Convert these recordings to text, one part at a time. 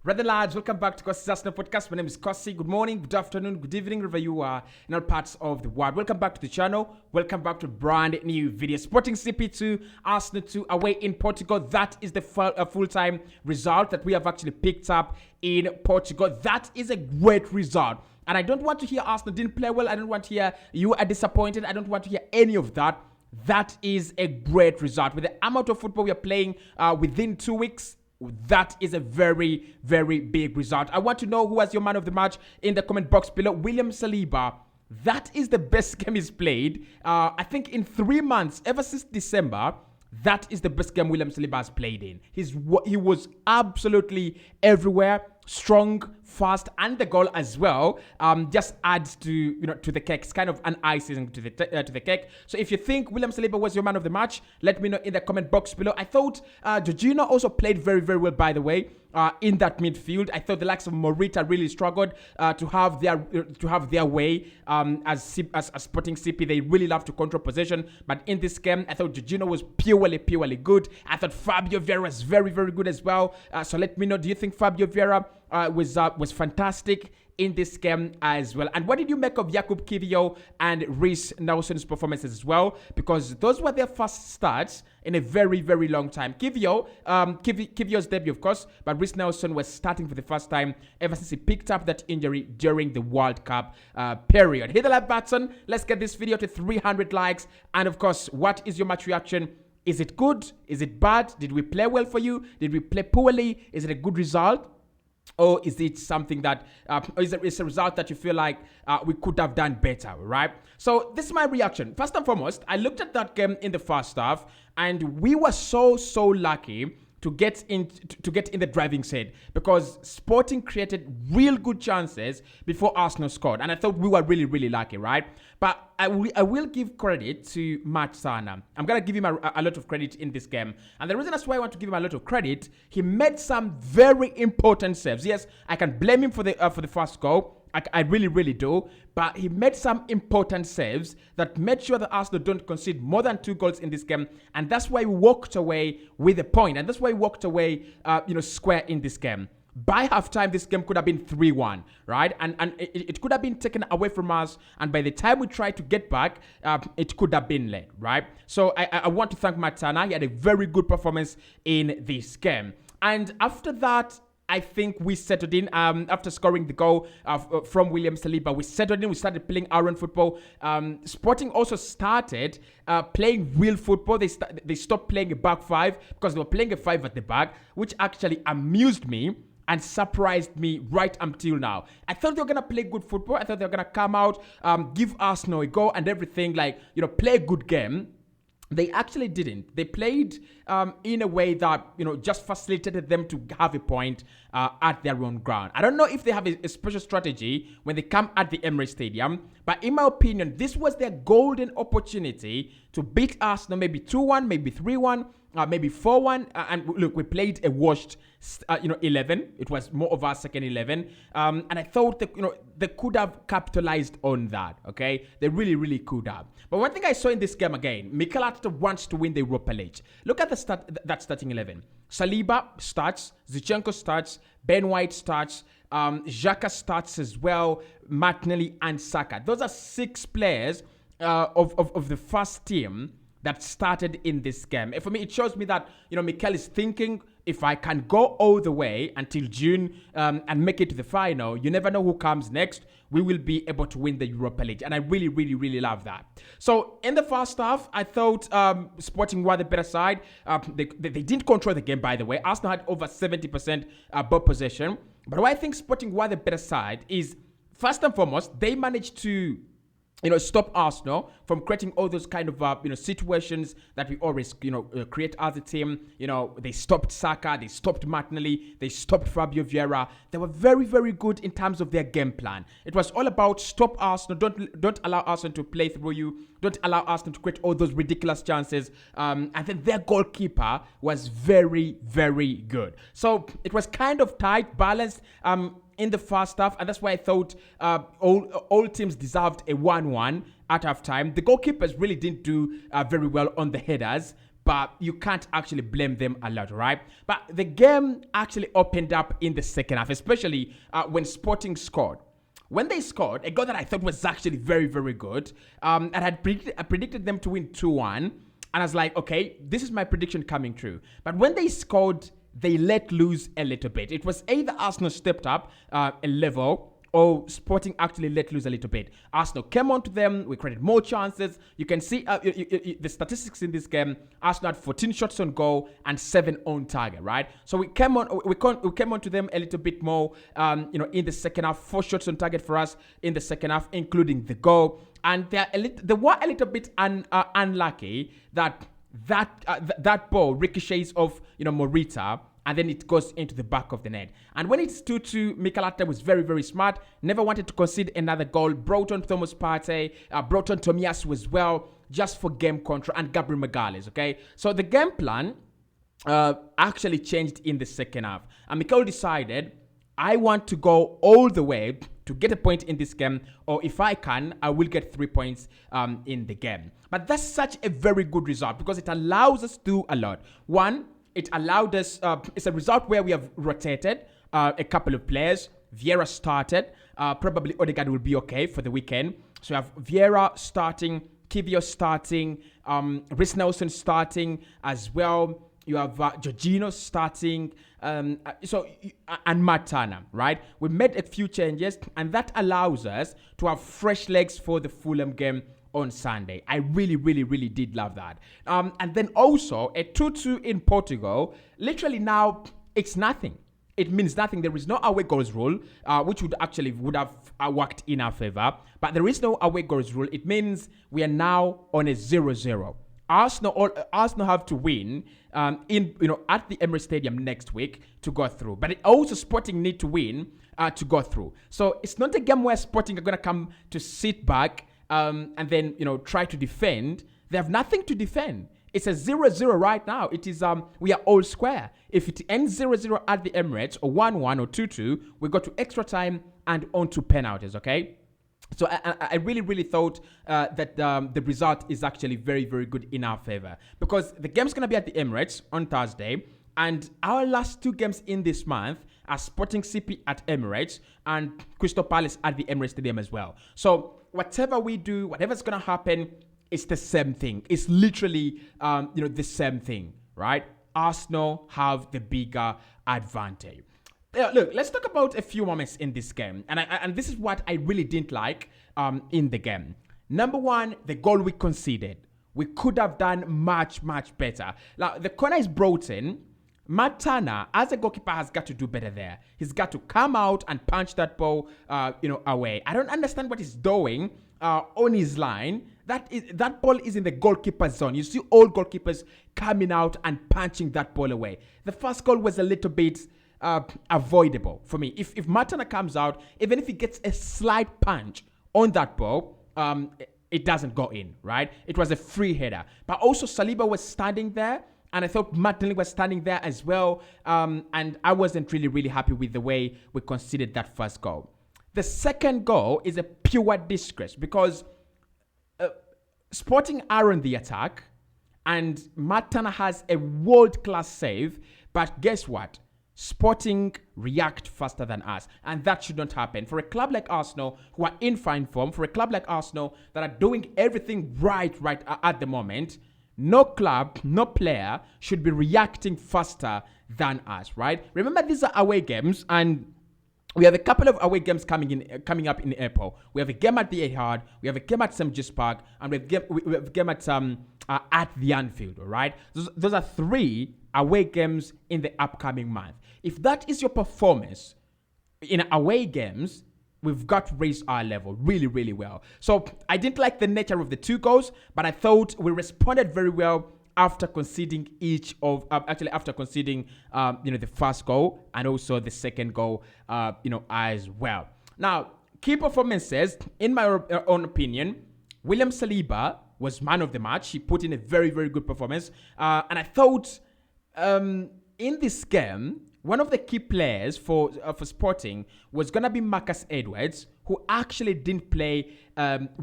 Brother lads, welcome back to Cossy's Arsenal podcast. My name is Cossy. Good morning, good afternoon, good evening, wherever you are in all parts of the world. Welcome back to the channel. Welcome back to a brand new video. Sporting CP2, Arsenal 2 away in Portugal. That is the full-time result that we have actually picked up in Portugal. That is a great result. And I don't want to hear Arsenal didn't play well. I don't want to hear you are disappointed. I don't want to hear any of that. That is a great result. With the amount of football we are playing within 2 weeks, that is a very, very big result. I want to know who was your man of the match in the comment box below. William Saliba. That is the best game he's played. I think in 3 months, ever since December, that is the best game William Saliba has played in. He was absolutely everywhere. Strong, fast, and the goal as well just adds to to the cake. It's kind of an icing to the cake. So if you think William Saliba was your man of the match, let me know in the comment box below. I thought Jorginho also played very, very well, by the way, in that midfield. I thought the likes of Morita really struggled to have their way as Sporting CP. They really love to control possession, but in this game, I thought Jorginho was purely good. I thought Fabio Vieira was very, very good as well. So let me know, do you think Fabio Vieira was fantastic in this game as well? And what did you make of Jakub Kiwior and Reiss Nelson's performances as well? Because those were their first starts in a very, very long time. Kiwior's debut, of course, but Reiss Nelson was starting for the first time ever since he picked up that injury during the World Cup period. Hit the like button. Let's get this video to 300 likes. And of course, what is your match reaction? Is it good? Is it bad? Did we play well for you? Did we play poorly? Is it a good result? Or is it something that, is a result that you feel like we could have done better, right? So this is my reaction. First and foremost, I looked at that game in the first half, and we were so lucky to get in the driving seat because Sporting created real good chances before Arsenal scored, and I thought we were really lucky, right? But I will give credit to Matt Sana. I'm gonna give him a lot of credit in this game, and the reason that's why I want to give him a lot of credit, he made some very important saves. Yes, I can blame him for the first goal. I really do. But he made some important saves that made sure that Arsenal don't concede more than 2 goals in this game. And that's why we walked away with a point. And that's why we walked away, square in this game. By halftime, this game could have been 3-1, right? And it could have been taken away from us. And by the time we tried to get back, it could have been led, right? So I want to thank Matana. He had a very good performance in this game. And after that, I think we settled in after scoring the goal from William Saliba. We settled in. We started playing our own football. Sporting also started playing real football. They stopped playing a back 5 because they were playing a 5 at the back, which actually amused me and surprised me right until now. I thought they were going to play good football. I thought they were going to come out, give Arsenal a go and everything, play a good game. They actually didn't. They played in a way that, just facilitated them to have a point at their own ground. I don't know if they have a special strategy when they come at the Emirates Stadium, but in my opinion, this was their golden opportunity to beat Arsenal, maybe 2-1, maybe 3-1, maybe 4-1. And look, we played a washed, 11. It was more of our second 11. And I thought that, they could have capitalized on that, okay? They really could have. But one thing I saw in this game again, Mikel Arteta wants to win the Europa League. Look at that starting 11. Saliba starts, Zinchenko starts, Ben White starts, Xhaka starts as well, Martinelli and Saka. Those are 6 players of the first team that started in this game. And for me, it shows me that, Mikel is thinking, if I can go all the way until June and make it to the final, you never know who comes next. We will be able to win the Europa League. And I really love that. So in the first half, I thought Sporting were the better side. They didn't control the game, by the way. Arsenal had over 70% ball possession. But why I think Sporting were the better side is, first and foremost, they managed to stop Arsenal from creating all those kind of, situations that we always, create as a team. They stopped Saka, they stopped Martinelli, they stopped Fabio Vieira. They were very good in terms of their game plan. It was all about stop Arsenal, don't allow Arsenal to play through you, don't allow Arsenal to create all those ridiculous chances. And then their goalkeeper was very good. So it was kind of tight, balanced, in the first half, and that's why I thought all teams deserved a 1-1 at halftime. The goalkeepers really didn't do very well on the headers, but you can't actually blame them a lot, right? But the game actually opened up in the second half, especially when Sporting scored. When they scored, a goal that I thought was actually very, very good, and I predicted them to win 2-1, and I was like, okay, this is my prediction coming true. But when they scored, they let loose a little bit. It was either Arsenal stepped up a level, or Sporting actually let loose a little bit. Arsenal came on to them. We created more chances. You can see the statistics in this game. Arsenal had 14 shots on goal and 7 on target, right? So we came on to them a little bit more, in the second half. 4 shots on target for us in the second half, including the goal. And they were a little bit unlucky that ball ricochets off, Morita, and then it goes into the back of the net. And when it's 2-2, Mikel Arteta was very, very smart. Never wanted to concede another goal. Brought on Thomas Partey, brought on Tomiyasu as well, just for game control, and Gabriel Magalhaes, okay? So the game plan actually changed in the second half. And Mikel decided, I want to go all the way to get a point in this game, or if I can, I will get 3 points in the game. But that's such a very good result because it allows us to do a lot. One, it allowed us, it's a result where we have rotated a couple of players. Vieira started. Probably Odegaard will be okay for the weekend. So you have Vieira starting, Kivio starting, Reece Nelson starting as well. You have Jorginho starting, and Matt Turner, right? We made a few changes, and that allows us to have fresh legs for the Fulham game on Sunday. I really, really, really did love that. And then also a 2-2 in Portugal. Literally now it's nothing. It means nothing. There is no away goals rule, which would have worked in our favor. But there is no away goals rule. It means we are now on a 0-0. Arsenal have to win at the Emirates Stadium next week to go through. But also Sporting need to win to go through. So it's not a game where Sporting are going to come to sit back and then try to defend. They have nothing to defend. It's a 0-0 right now. It is we are all square. If it ends 0-0 at the Emirates, or 1-1 or 2-2, we go to extra time and on to penalties, okay? So I really, really thought that the result is actually very, very good in our favor, because the game's going to be at the Emirates on Thursday, and our last 2 games in this month are Sporting CP at Emirates and Crystal Palace at the Emirates Stadium as well. So whatever we do, whatever's going to happen, it's the same thing. It's literally, the same thing, right? Arsenal have the bigger advantage. Look, let's talk about a few moments in this game. And this is what I really didn't like in the game. Number one, the goal we conceded. We could have done much, much better. Now, the corner is brought in. Matt Turner, as a goalkeeper, has got to do better there. He's got to come out and punch that ball, away. I don't understand what he's doing on his line. That ball is in the goalkeeper's zone. You see all goalkeepers coming out and punching that ball away. The first goal was a little bit avoidable for me. If Matt Turner comes out, even if he gets a slight punch on that ball, it doesn't go in, right? It was a free header. But also Saliba was standing there, and I thought Martinelli was standing there as well. And I wasn't really, really happy with the way we conceded that first goal. The second goal is a pure disgrace because Sporting are on the attack, and Matt Turner has a world-class save. But guess what? Sporting react faster than us, and that should not happen. For a club like Arsenal, who are in fine form, for a club like Arsenal that are doing everything right at the moment, no club, no player should be reacting faster than us, right? Remember, these are away games, and we have a couple of away games coming up in April. We have a game at the Etihad, we have a game at St. James Park, and we have a game at the Anfield, all right? Those are 3 away games in the upcoming month. If that is your performance in away games, we've got to raise our level really, really well. So I didn't like the nature of the 2 goals, but I thought we responded very well after conceding the first goal and also the second goal, as well. Now, key performances, in my own opinion, William Saliba was man of the match. He put in a very, very good performance. And I thought in this game, one of the key players for Sporting was going to be Marcus Edwards, who actually didn't play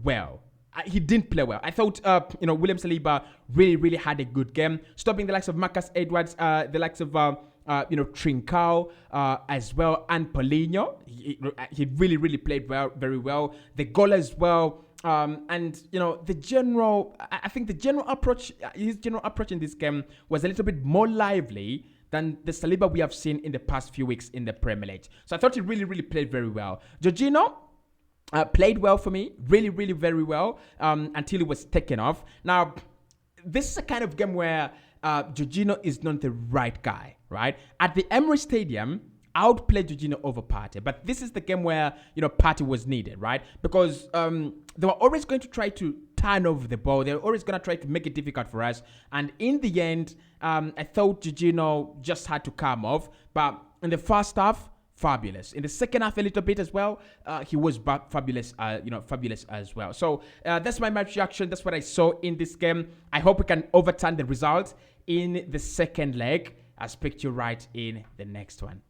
well. he didn't play well. I thought, William Saliba really had a good game, stopping the likes of Marcus Edwards, the likes of, Trincao as well, and Paulinho. He really played very well. The goal as well. I think the general approach, his general approach in this game was a little bit more lively than the Saliba we have seen in the past few weeks in the Premier League. So I thought he really played very well. Jorginho played well for me, really very well, until he was taken off. Now, this is a kind of game where Jorginho is not the right guy, right? At the Emirates Stadium, I would play Jorginho over Partey, but this is the game where, Partey was needed, right? Because they were always going to try to turn over the ball. They were always going to try to make it difficult for us. And in the end, I thought Jorginho just had to come off. But in the first half, fabulous. In the second half, a little bit as well, he was fabulous, fabulous as well. So that's my match reaction. That's what I saw in this game. I hope we can overturn the result in the second leg. I'll speak to you right in the next one.